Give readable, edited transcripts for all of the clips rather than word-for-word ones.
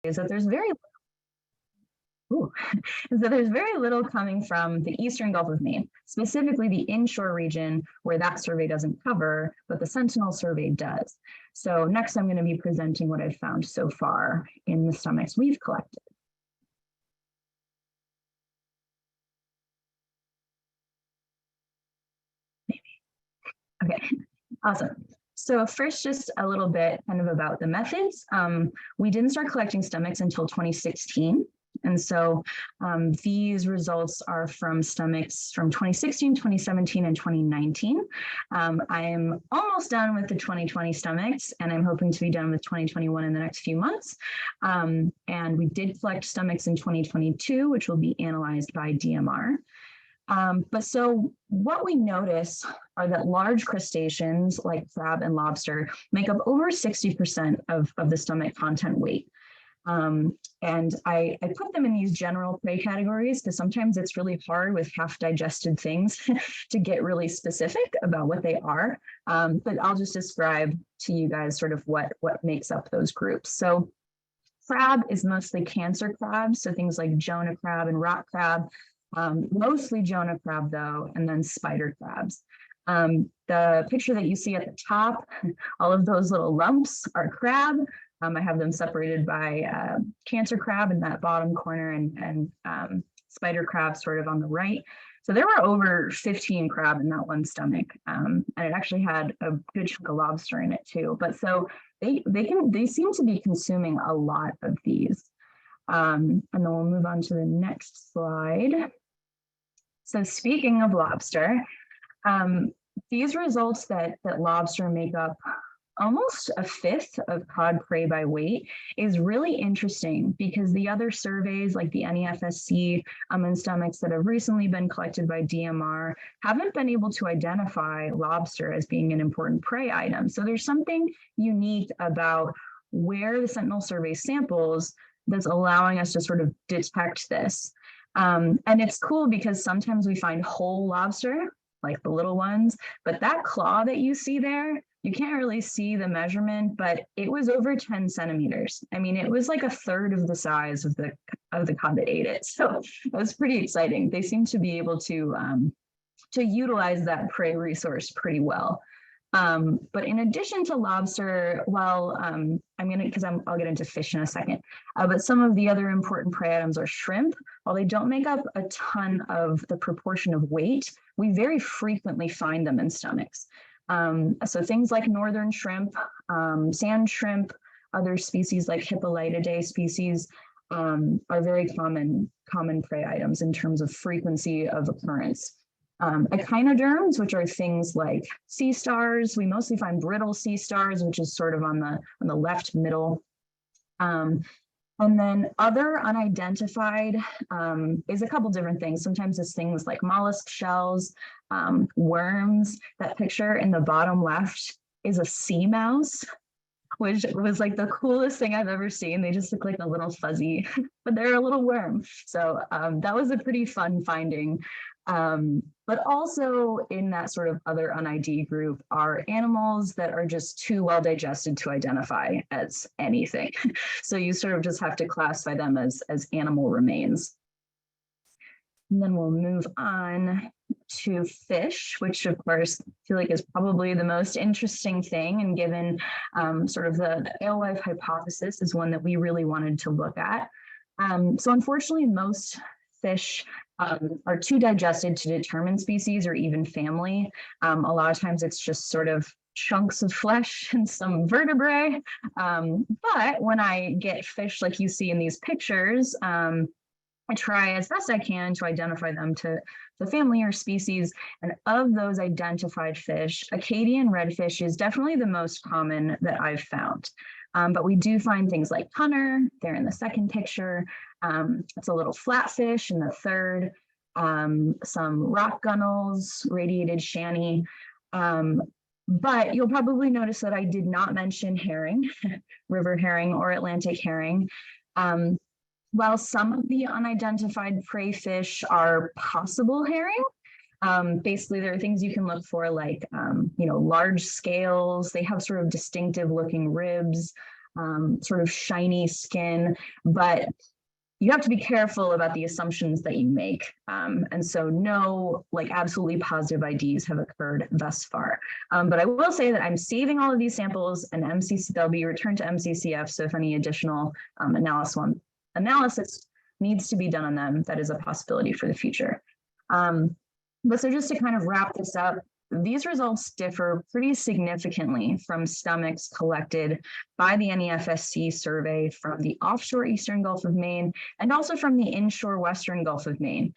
is that there's very is that there's very little coming from the eastern Gulf of Maine, specifically the inshore region where that survey doesn't cover, but the Sentinel survey does. So next I'm going to be presenting what I've found so far in the stomachs we've collected. Okay, awesome. So first, just a little bit kind of about the methods. We didn't start collecting stomachs until 2016. And so these results are from stomachs from 2016, 2017, and 2019. I am almost done with the 2020 stomachs, and I'm hoping to be done with 2021 in the next few months. And we did collect stomachs in 2022, which will be analyzed by DMR. But so what we notice are that large crustaceans like crab and lobster make up over 60% of the stomach content weight. And I put them in these general prey categories because sometimes it's really hard with half-digested things to get really specific about what they are. But I'll just describe to you guys sort of what makes up those groups. So crab is mostly cancer crabs, so things like Jonah crab and rock crab. Mostly Jonah crab though, and then spider crabs. The picture that you see at the top, all of those little lumps are crab. I have them separated by cancer crab in that bottom corner and spider crab sort of on the right. So there were over 15 crab in that one stomach, and it actually had a good chunk of lobster in it too. But so they seem to be consuming a lot of these. And then we'll move on to the next slide. So speaking of lobster, these results that lobster make up almost a fifth of cod prey by weight is really interesting because the other surveys like the NEFSC and stomachs that have recently been collected by DMR haven't been able to identify lobster as being an important prey item. So there's something unique about where the Sentinel survey samples that's allowing us to sort of detect this. And it's cool because sometimes we find whole lobster, like the little ones, but that claw that you see there, you can't really see the measurement, but it was over 10 centimeters. I mean, it was like a third of the size of the cod that ate it. So it was pretty exciting. They seem to be able to utilize that prey resource pretty well. But in addition to lobster, well, I'll get into fish in a second, but some of the other important prey items are shrimp. While they don't make up a ton of the proportion of weight, we very frequently find them in stomachs. So things like northern shrimp, sand shrimp, other species like Hippolytidae species are very common prey items in terms of frequency of occurrence. Echinoderms, which are things like sea stars. We mostly find brittle sea stars, which is sort of on the left middle. And then other unidentified is a couple different things. Sometimes it's things like mollusk shells, worms. That picture in the bottom left is a sea mouse, which was like the coolest thing I've ever seen. They just look like a little fuzzy, but they're a little worm. So that was a pretty fun finding. But also in that sort of other un-ID group are animals that are just too well digested to identify as anything. So you sort of just have to classify them as animal remains. And then we'll move on to fish, which of course I feel like is probably the most interesting thing, and given sort of the alewife hypothesis is one that we really wanted to look at. So unfortunately, most fish are too digested to determine species or even family. A lot of times it's just sort of chunks of flesh and some vertebrae. But when I get fish like you see in these pictures, I try as best I can to identify them to the family or species. And of those identified fish, Acadian redfish is definitely the most common that I've found. But we do find things like tunner, they're in the second picture. It's a little flatfish in the third, some rock gunnels, radiated shanny. But you'll probably notice that I did not mention herring, river herring or Atlantic herring. While some of the unidentified prey fish are possible herring, basically there are things you can look for like, large scales. They have sort of distinctive looking ribs. sort of shiny skin, but you have to be careful about the assumptions that you make. And so no like absolutely positive IDs have occurred thus far. But I will say that I'm saving all of these samples and they'll be returned to MCCF. So if any additional analysis needs to be done on them, that is a possibility for the future. But so just to kind of wrap this up, these results differ pretty significantly from stomachs collected by the NEFSC survey from the offshore eastern Gulf of Maine and also from the inshore western Gulf of Maine,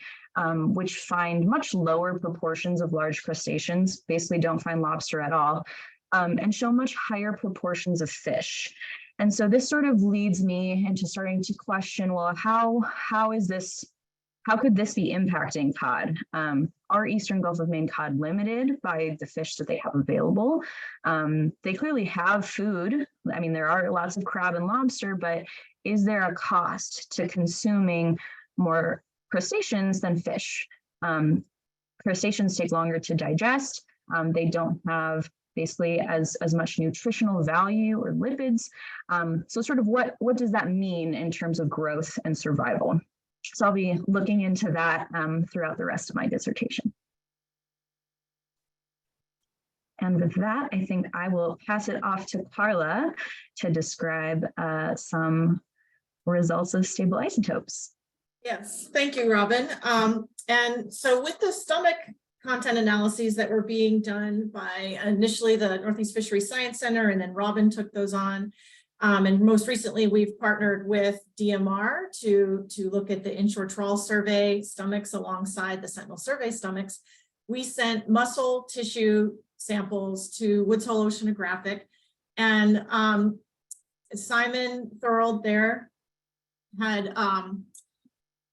which find much lower proportions of large crustaceans, basically don't find lobster at all, and show much higher proportions of fish. And so this sort of leads me into starting to question, well, how could this be impacting cod? Are Eastern Gulf of Maine cod limited by the fish that they have available? They clearly have food. I mean, there are lots of crab and lobster, but is there a cost to consuming more crustaceans than fish? Crustaceans take longer to digest. They don't have basically as much nutritional value or lipids. So sort of what does that mean in terms of growth and survival? So I'll be looking into that throughout the rest of my dissertation. And with that, I think I will pass it off to Carla to describe some results of stable isotopes. Yes, thank you, Robyn. And so with the stomach content analyses that were being done by initially the Northeast Fisheries Science Center, and then Robyn took those on. And most recently, we've partnered with DMR to look at the inshore trawl survey stomachs alongside the Sentinel Survey stomachs. We sent muscle tissue samples to Woods Hole Oceanographic, and Simon Thorold there had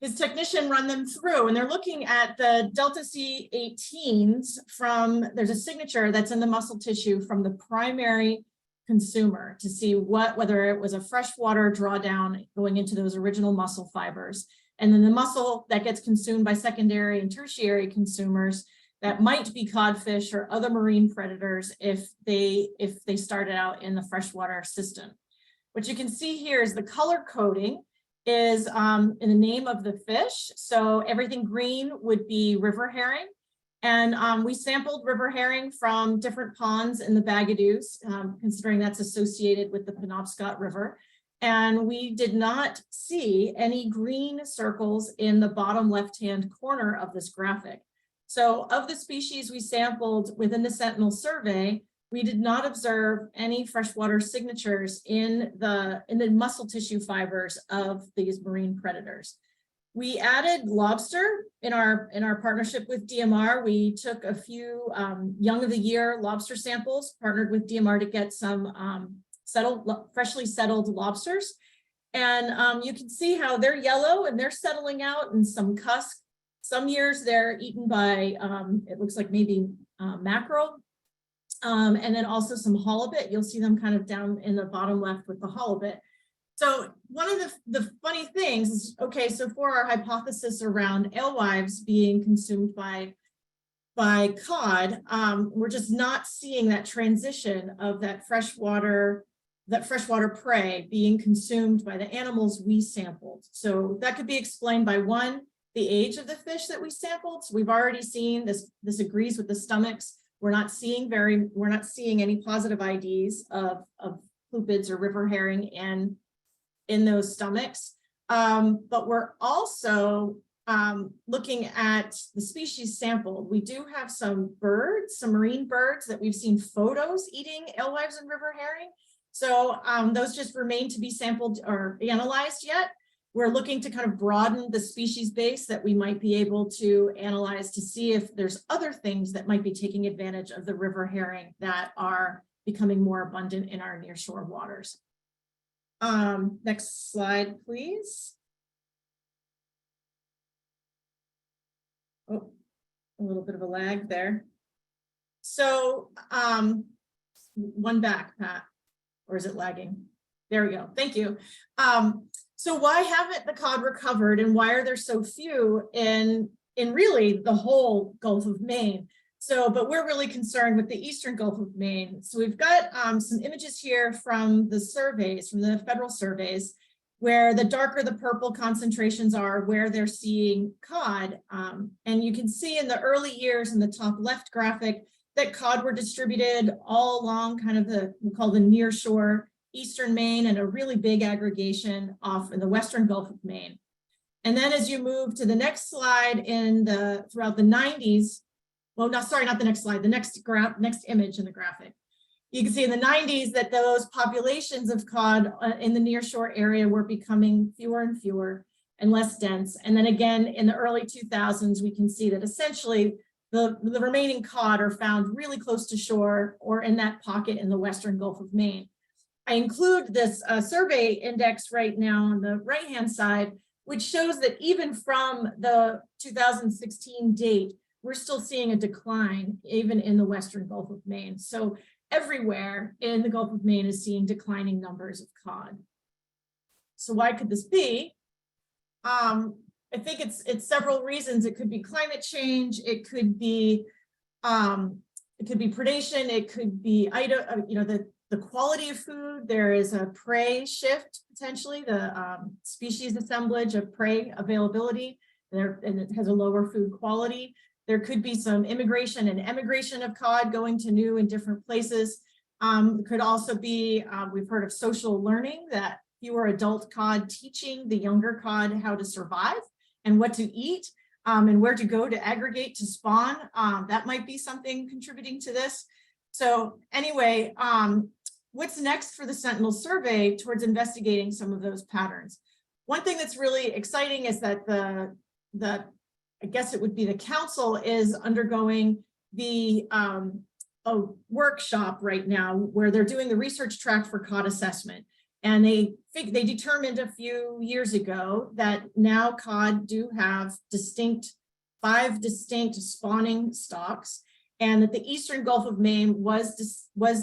his technician run them through, and they're looking at the Delta C18s from, there's a signature that's in the muscle tissue from the primary consumer to see whether it was a freshwater drawdown going into those original muscle fibers, and then the muscle that gets consumed by secondary and tertiary consumers that might be codfish or other marine predators if they started out in the freshwater system. What you can see here is the color coding is in the name of the fish. So everything green would be river herring. And we sampled river herring from different ponds in the Bagadoos, considering that's associated with the Penobscot River. And we did not see any green circles in the bottom left-hand corner of this graphic. So of the species we sampled within the Sentinel survey, we did not observe any freshwater signatures in the muscle tissue fibers of these marine predators. We added lobster in our partnership with DMR. We took a few young of the year lobster samples, partnered with DMR to get some freshly settled lobsters. And you can see how they're yellow and they're settling out in some cusk. Some years they're eaten by, it looks like maybe mackerel, and then also some halibut. You'll see them kind of down in the bottom left with the halibut. So one of the funny things is, okay, so for our hypothesis around alewives being consumed by cod, we're just not seeing that transition of that freshwater prey being consumed by the animals we sampled. So that could be explained by one, the age of the fish that we sampled. So we've already seen this agrees with the stomachs. We're not seeing any positive IDs of clupids or river herring in those stomachs. But we're also looking at the species sampled. We do have some birds, some marine birds that we've seen photos eating alewives and river herring. So those just remain to be sampled or analyzed yet. We're looking to kind of broaden the species base that we might be able to analyze to see if there's other things that might be taking advantage of the river herring that are becoming more abundant in our nearshore waters. Next slide, please. Oh, a little bit of a lag there. So one back, Pat, or is it lagging? There we go, thank you. So why haven't the cod recovered, and why are there so few in really the whole Gulf of Maine? So, but we're really concerned with the eastern Gulf of Maine. So we've got some images here from the surveys, from the federal surveys, where the darker the purple concentrations are, where they're seeing cod. And you can see in the early years in the top left graphic that cod were distributed all along kind of the, we call the near shore eastern Maine, and a really big aggregation off in the western Gulf of Maine. And then as you move to the next slide throughout the 90s, well, no, sorry, not the next slide, the next image in the graphic. You can see in the 90s that those populations of cod in the nearshore area were becoming fewer and fewer and less dense. And then again, in the early 2000s, we can see that essentially the remaining cod are found really close to shore or in that pocket in the western Gulf of Maine. I include this survey index right now on the right-hand side, which shows that even from the 2016 date, we're still seeing a decline even in the western Gulf of Maine. So everywhere in the Gulf of Maine is seeing declining numbers of cod. So why could this be? I think it's several reasons. It could be climate change. It could be predation. It could be the quality of food. There is a prey shift potentially. The species assemblage of prey availability there, and it has a lower food quality. There could be some immigration and emigration of cod going to new and different places. It could also be, we've heard of social learning, that fewer adult cod teaching the younger cod how to survive and what to eat and where to go to aggregate to spawn. That might be something contributing to this. So anyway, what's next for the Sentinel survey towards investigating some of those patterns? One thing that's really exciting is that I guess it would be the council is undergoing a workshop right now where they're doing the research track for cod assessment. And they determined a few years ago that now cod do have 5 distinct spawning stocks, and that the eastern Gulf of Maine was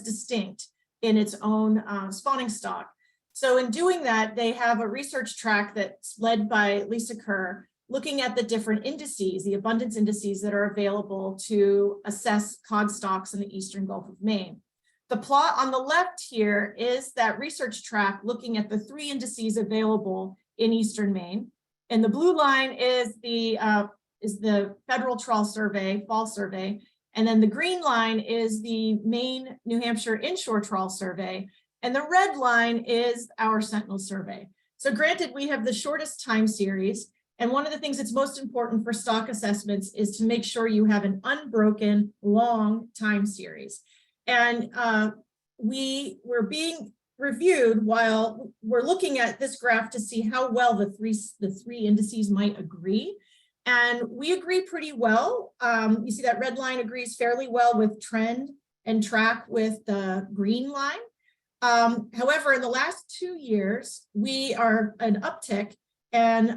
distinct in its own spawning stock. So in doing that, they have a research track that's led by Lisa Kerr, looking at the different indices, the abundance indices that are available to assess cod stocks in the eastern Gulf of Maine. The plot on the left here is that research track looking at the 3 indices available in eastern Maine. And the blue line is the federal trawl survey, fall survey. And then the green line is the Maine, New Hampshire inshore trawl survey. And the red line is our Sentinel survey. So granted, we have the shortest time series. And one of the things that's most important for stock assessments is to make sure you have an unbroken long time series. And we're being reviewed while we're looking at this graph to see how well the three indices might agree. And we agree pretty well. You see that red line agrees fairly well with trend and track with the green line. However, in the last 2 years, we are an uptick, and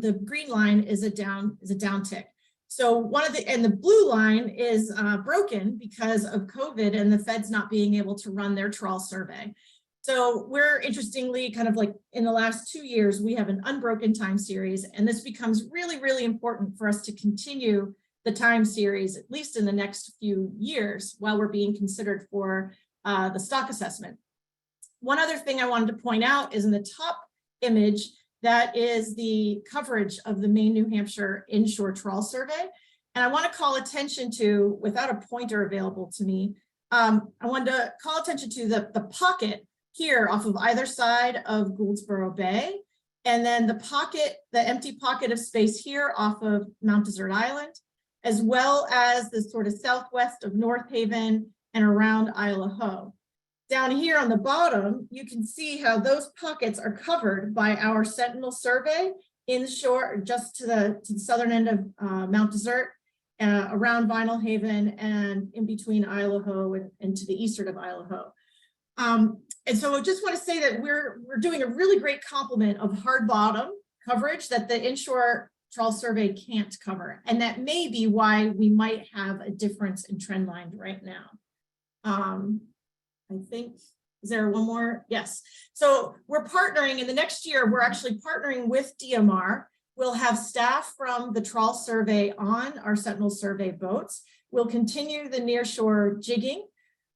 the green line is a downtick. So the blue line is broken because of COVID and the feds not being able to run their trawl survey. So we're interestingly kind of like in the last 2 years, we have an unbroken time series, and this becomes really, really important for us to continue the time series, at least in the next few years, while we're being considered for the stock assessment. One other thing I wanted to point out is in the top image, that is the coverage of the Maine, New Hampshire inshore trawl survey. And I want to call attention to, without a pointer available to me, I wanted to call attention to the pocket here off of either side of Gouldsboro Bay. And then the empty pocket of space here off of Mount Desert Island, as well as the sort of southwest of North Haven and around Isle of Howe. Down here on the bottom, you can see how those pockets are covered by our Sentinel survey inshore, just to the southern end of Mount Desert, around Vinyl Haven, and in between Isle of Howe and to the eastern of Isle of Howe. And so I just want to say that we're doing a really great complement of hard bottom coverage that the inshore trawl survey can't cover. And that may be why we might have a difference in trend line right now. I think, is there one more? Yes. So we're partnering in the next year, we're actually partnering with DMR. We'll have staff from the trawl survey on our Sentinel survey boats. We'll continue the nearshore jigging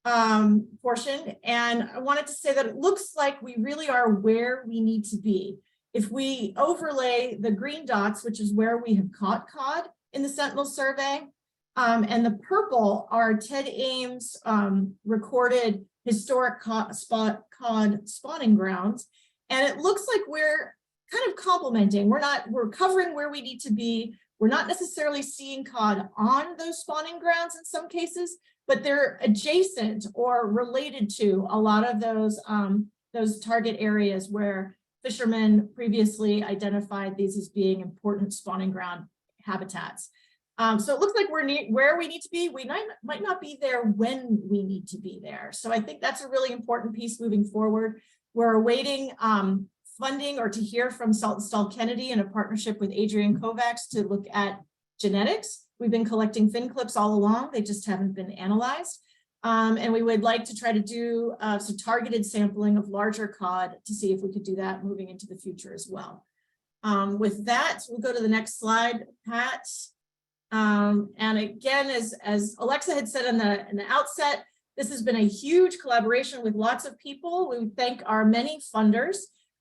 portion. And I wanted to say that it looks like we really are where we need to be. If we overlay the green dots, which is where we have caught cod in the Sentinel survey, and the purple are Ted Ames recorded historic cod spawning grounds. And it looks like we're kind of complementing. We're covering where we need to be. We're not necessarily seeing cod on those spawning grounds in some cases, but they're adjacent or related to a lot of those target areas where fishermen previously identified these as being important spawning ground habitats. So it looks like we're where we need to be. We might not be there when we need to be there. So I think that's a really important piece moving forward. We're awaiting funding or to hear from Saltonstall Kennedy in a partnership with Adrian Kovacs to look at genetics. We've been collecting fin clips all along. They just haven't been analyzed. And we would like to try to do some targeted sampling of larger cod to see if we could do that moving into the future as well. With that, we'll go to the next slide, Pat. And again, as Alexa had said in the outset, this has been a huge collaboration with lots of people. We thank our many funders.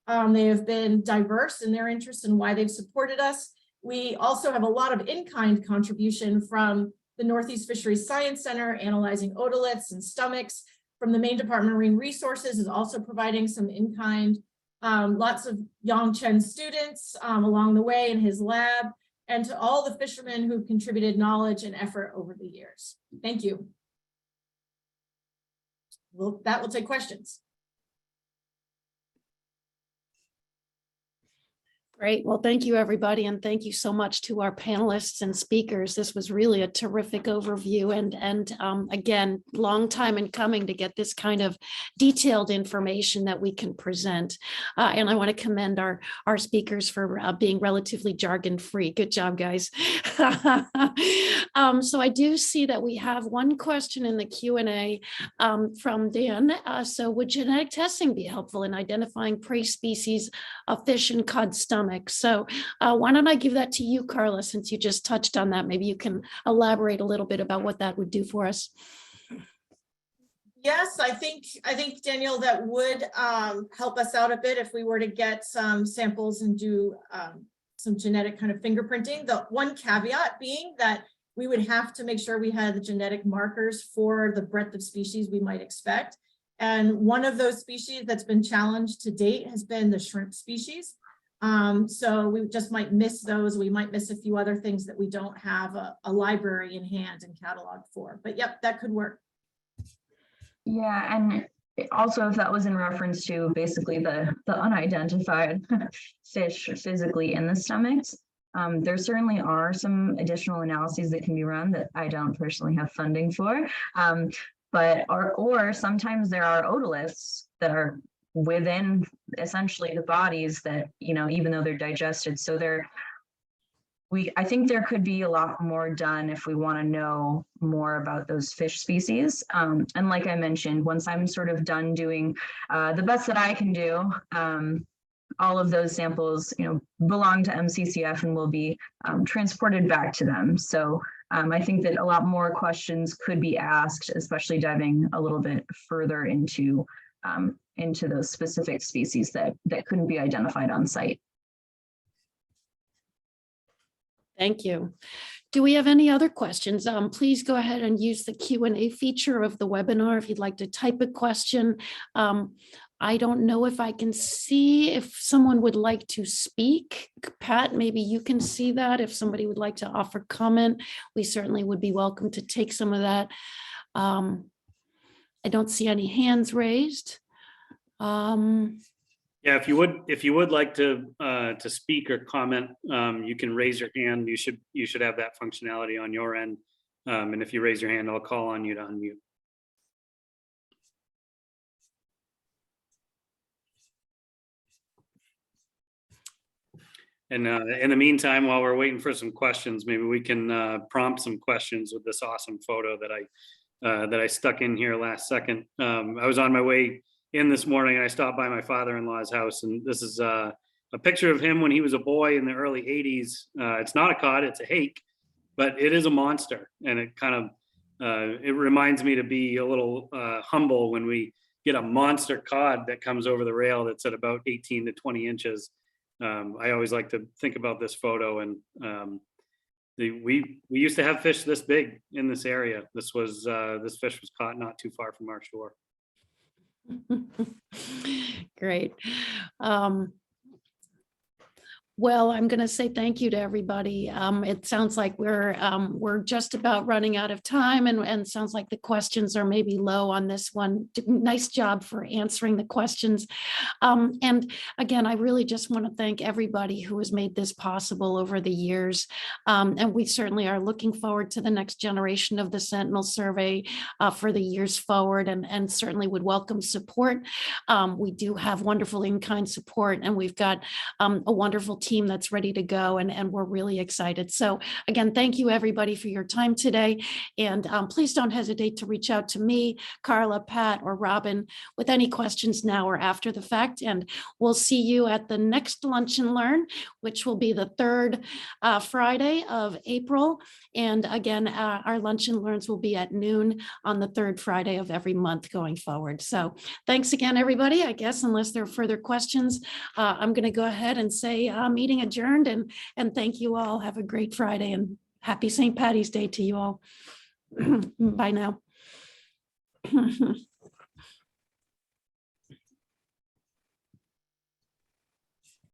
They have been diverse in their interest and why they've supported us. We also have a lot of in-kind contribution from the Northeast Fisheries Science Center, analyzing otoliths and stomachs. From the Maine Department of Marine Resources is also providing some in-kind, lots of Yong Chen students along the way in his lab, and to all the fishermen who've contributed knowledge and effort over the years. Thank you. Well, that will take questions. Great. Well, thank you, everybody. And thank you so much to our panelists and speakers. This was really a terrific overview. And again, long time in coming to get this kind of detailed information that we can present. And I want to commend our speakers for being relatively jargon free. Good job, guys. So I do see that we have one question in the Q&A from Dan. So would genetic testing be helpful in identifying prey species of fish and cod stomach? So why don't I give that to you, Carla, since you just touched on that. Maybe you can elaborate a little bit about what that would do for us. Yes, I think Daniel, that would help us out a bit if we were to get some samples and do some genetic kind of fingerprinting. The one caveat being that we would have to make sure we had the genetic markers for the breadth of species we might expect. And one of those species that's been challenged to date has been the shrimp species. So we just might miss those. We might miss a few other things that we don't have a library in hand and catalog for. But yep, that could work. Yeah, and also if that was in reference to basically the unidentified fish physically in the stomachs, there certainly are some additional analyses that can be run that I don't personally have funding for. But or sometimes there are otoliths that are within essentially the bodies that, you know, even though they're digested. So I think there could be a lot more done if we want to know more about those fish species. And like I mentioned, once I'm sort of done doing the best that I can do, all of those samples, you know, belong to MCCF and will be transported back to them. So I think that a lot more questions could be asked, especially diving a little bit further into those specific species that couldn't be identified on site. Thank you. Do we have any other questions? Please go ahead and use the Q&A feature of the webinar if you'd like to type a question. I don't know if I can see if someone would like to speak. Pat, maybe you can see that. If somebody would like to offer comment, we certainly would be welcome to take some of that. I don't see any hands raised. Yeah, if you would like to speak or comment, you can raise your hand. You should have that functionality on your end. And if you raise your hand, I'll call on you to unmute. And in the meantime, while we're waiting for some questions, maybe we can prompt some questions with this awesome photo that I stuck in here last second. I was on my way in this morning and I stopped by my father-in-law's house, and this is a picture of him when he was a boy in the early 80s. It's not a cod, it's a hake, but it is a monster, and it kind of it reminds me to be a little humble when we get a monster cod that comes over the rail that's at about 18 to 20 inches. I always like to think about this photo, and we used to have fish this big in this area. This fish was caught not too far from our shore. Great. Well, I'm going to say thank you to everybody. It sounds like we're just about running out of time, and sounds like the questions are maybe low on this one. Nice job for answering the questions. And again, I really just want to thank everybody who has made this possible over the years. And we certainly are looking forward to the next generation of the Sentinel Survey for the years forward, and certainly would welcome support. We do have wonderful in-kind support, and we've got a wonderful team that's ready to go, and we're really excited. So again, thank you everybody for your time today, and please don't hesitate to reach out to me, Carla, Pat, or Robyn with any questions now or after the fact, and we'll see you at the next Lunch and Learn, which will be the third Friday of April. And again, our Lunch and Learns will be at noon on the third Friday of every month going forward. So thanks again, everybody. I guess unless there are further questions, I'm going to go ahead and say meeting adjourned, and thank you all. Have a great Friday, and happy St. Patty's Day to you all. Bye now.